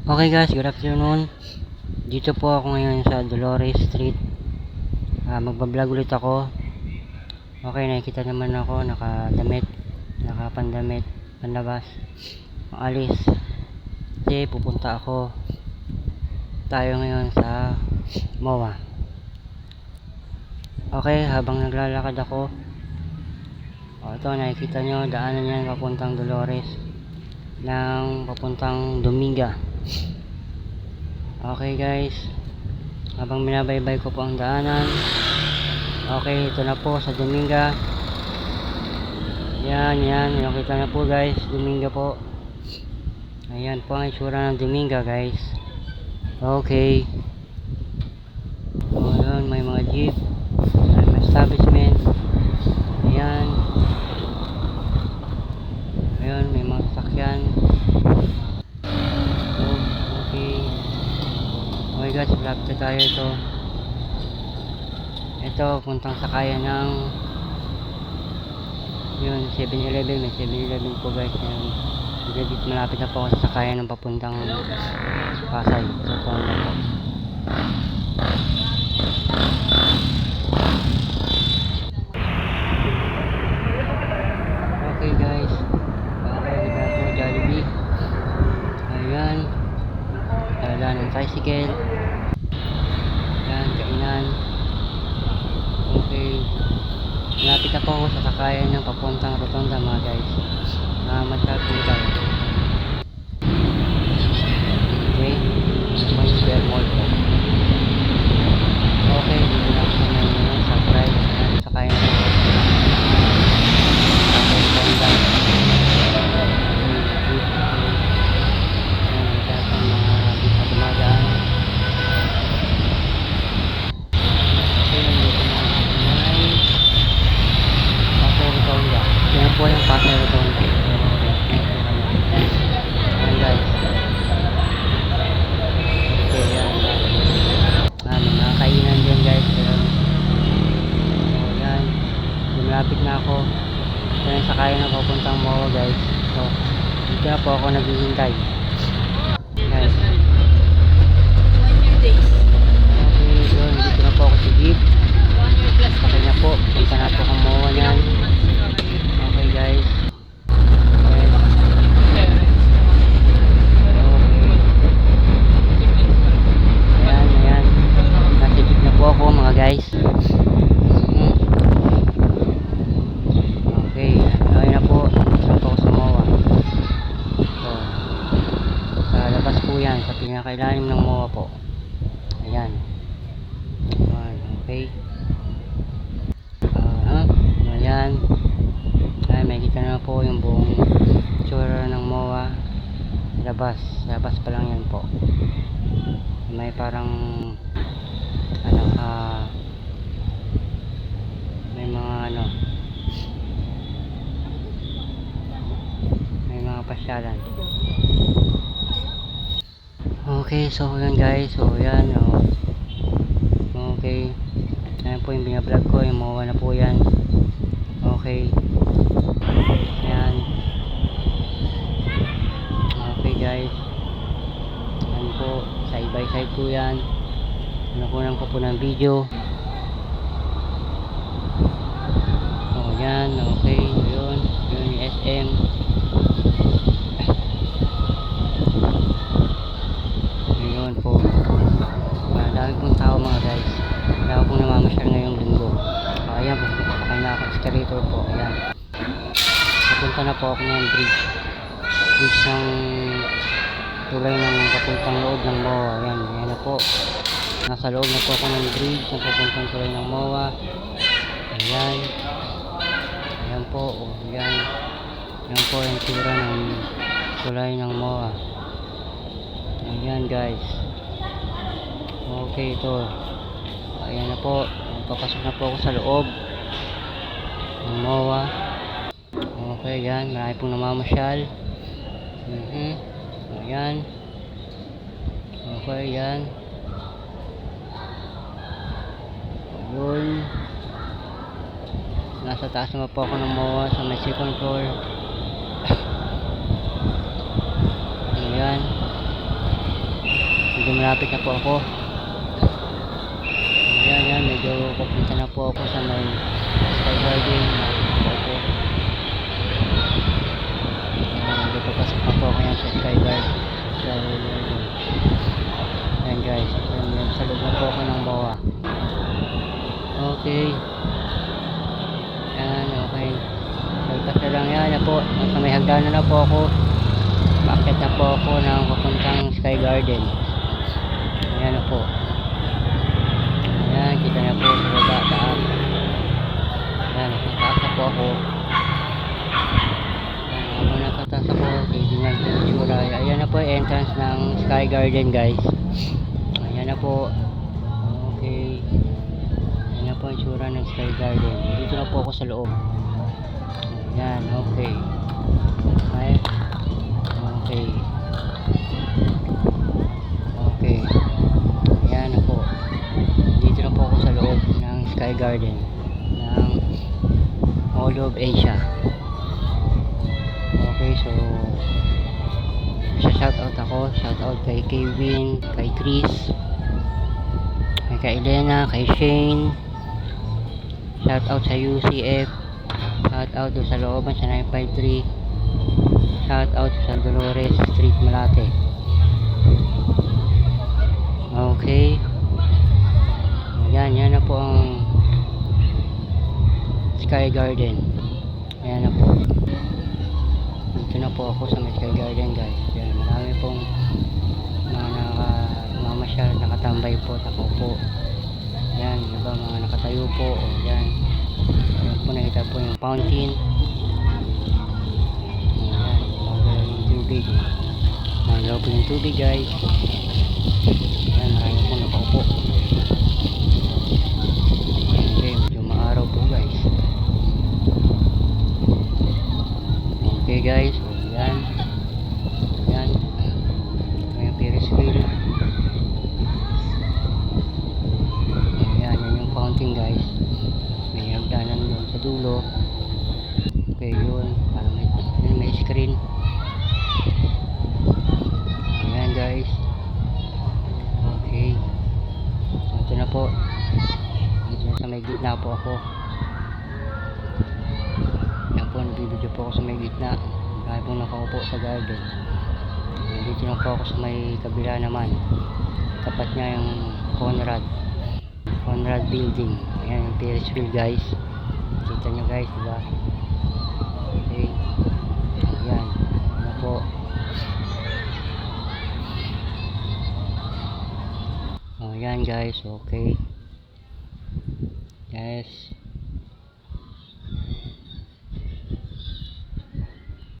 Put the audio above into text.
Okay guys, good afternoon. Dito po ako ngayon sa Dolores Street. Magbablog ulit ako. Okay, nakikita naman ako nakapandamit, panlabas, maalis. Kasi pupunta tayo ngayon sa MOA. Okay, habang naglalakad ako, ito nakikita nyo, daanan yan papuntang Dolores papuntang Dominga. Okay guys, habang binabaybay ko po ang daanan. Okay, ito na po sa Dominga. Yan, nakita na po guys, Dominga po. Ayan po ang itsura ng Dominga guys. Okay. Ayan, may mga jeep, may establishment. Ayan, may mga sasakyan. Okay guys, malapit na tayo ito puntang sakayan ng 7-Eleven. May 7-Eleven po guys. Malapit na po ako sa sakayan ng papuntang Pasay. Ito na po. Okay guys, dito po Jollibee. Ayan, dala ng tricycle. Ayan, kainan. Okay, malapit na po ako sa sakayan ng papuntang Rotonda mga guys. Mag-shopping tayo. Okay, may Square Mall po. Okay, dito na ako ngayon sa price. Ayan, sakayan na po sa Rotonda. Yan po yung Pasay Rotonda. Ayan guys. Okay, yan. May mga kainan din guys. Yan. Malapit na ako. Ito yung sakayan na papuntang MOA guys. So, dito na po ako naghihintay. Guys. Okay, yun. Dito na po ako sa jeep. Okay na po. Punta na po ang MOA niyan. Okay guys. Ayan. Nasa jeep na po ako mga guys. Okay. Okay na po. Dito po ako sa MOA. So, sa labas po yan. Sa pinakailalim ng MOA po. Ayan. Okay. Ayan. Ay, makikita na po yung buong tsura ng MOA. Labas pa lang yan po. May parang may mga pasyalan. Okay, so yan guys. So yan. Okay. Ayan po yung binablog ko. Yung MOA na po yan. Okay. Ayan. Okay guys. Ayan po. Side by side po yan. Nakunan ko po ng video. Oh yan. Okay. Yun yung SM. Yun po. Dami pong tao mga guys. Dami pong namamasyal ngayong linggo. Ayan po. Pakay na ako escalator po. Ayan. Papunta na po ako ng bridge ng tulay ng papuntang loob ng MOA. Ayan na po. Nasa loob na po ako ng bridge ng papuntang tulay ng MOA. Ayan po. Ayan po yung tura ng tulay ng MOA. Ayan guys. Okay, ito. Ayan na po. Papasok na po ako sa loob ng MOA. Okay, yan. Marami pong namamasyal. Ayan. Okay, yan. Ayun. Nasa taas naman po ako ng MOA sa may second floor. Ayan. medyo malapit na po ako. Ayan, medyo papunta na po ako sa may Sky Garden. Malapit na po ako. Medyo papasok na po ako yan sa Sky Garden. Ayan guys, ayan, sa loob na po ako ng bawa. Okay. Ayan, okay. Lagpas na lang yan na po. Nasa may hagdanan na po ako. Bakit na po ako ng papuntang Sky Garden. Ayan na po. Ayan, kita na po sa baba, taas. Ayan, nasa taas na po ako. Ayan, habang nasa taas ako, titignan ko yung tsura. Ayan na po yung entrance ng Sky Garden guys. Ayan na po. Okay. Ayan na po yung tsura ng Sky Garden. Dito na po ako sa loob. Ayan, okay. Okay. Okay. Okay. Ayan na po. Dito na po ako sa loob ng Sky Garden ng Mall of Asia. Okay, so shoutout ako. Shoutout kay Kevin, kay Chris, kay Elena, kay Shane. Shoutout sa UCF. Shoutout sa looban sa 953. Shoutout sa Dolores Street, Malate. Okay. Yan na po ang Sky Garden. Ayan na po. Dito na po ako sa Sky Garden guys. Yan, marami pong mga namamasyal, nakatambay po, nakaupo. Yan, iba mga nakatayo po. O, yan. Ayan po, nakita po yung fountain. Ayan, magalaw yung tubig. Magalaw po yung tubig guys. Ayan, marami po nakaupo. Okay, medyo maaraw po guys. Okay guys, so yan. Yan. May Ferris wheel. Ayan, yan yung fountain guys. May hagdanan doon sa dulo. Okay, yun. Parang may screen. Ayan guys. Okay. Ito na po. Dito na sa may gitna po ako. Yan po, nagbibideo po ako sa may gitna. Kaya po nakaupo sa garden. Dito na po ako sa may kabila naman. Tapat niya yung Conrad building. Ayan yung Ferris wheel guys. Kita nyo guys, diba? Okay. Ayan. Ano po. Ayan guys, okay. Yes.